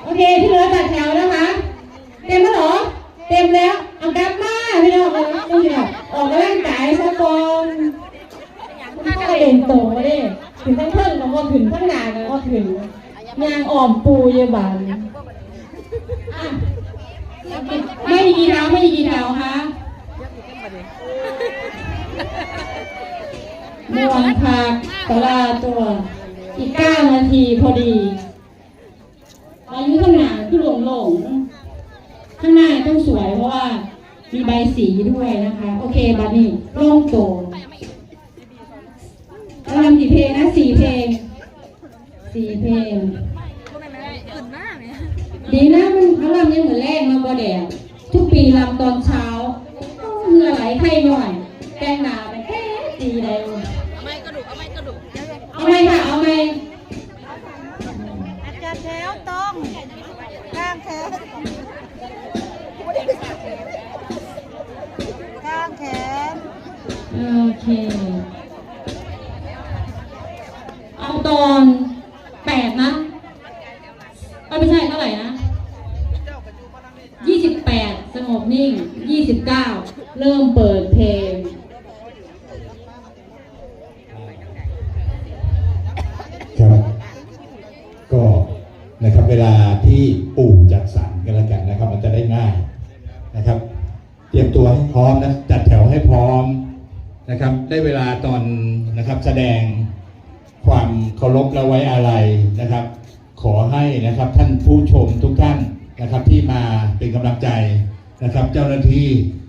โอเคที่เหลือจัดแถวนะคะเต็มแล้วเหรอเต็มแล้วเอากลับมาพี่น้องเลยต้องพี่น้องออกกำลังกายสักก่อนถ้าก็เด่นโตมาดิถึงทั้งเพิ่งแล้วก็ถึงทั้งหนาแล้วก็ถึงยางอ่อมปูเยบานไม่กี่เท้าไม่กี่เท้าคะมวนพักตลาตัวอีก9 นาทีพอดีอายุข้างหน้าคือหลงข้างหน้าต้องสวยเพราะว่ามีใบสีด้วยนะคะโอเคบัดนี้โล่งโตเราทำกี่เพลงนะ4 เพลงดีนะมันเขาลำยังเหมือนแรกมาบ่แดดทุกปีลำตอนเช้าเหงื่อไหลไข้หน่อยแกงหนาไปแค่ดีเลยเอาไหมค่ะเอาไหมอาจารย์แถวตรงข้างแถวข้างแขนโอเคเอาตอน8นะไม่ใช่เท่าไหร่นะ28สงบนิ่ง29เริ่มเปิดเพลงครับก็นะครับเวลาที่ปู่จัดสรรกันแล้วกันนะครับมันจะได้ง่ายนะครับเตรียมตัวให้พร้อมนะจัดแถวให้พร้อมนะครับได้เวลาตอนนะครับแสดงความเคารพและไว้อาลัยนะครับขอให้นะครับท่านผู้ชมทุกท่านนะครับที่มาเป็นกำลังใจนะครับเจ้าหน้าที่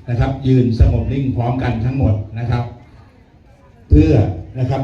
นะครับยืนสงบนิ่งพร้อมกันทั้งหมดนะครับเพื่อนะครับ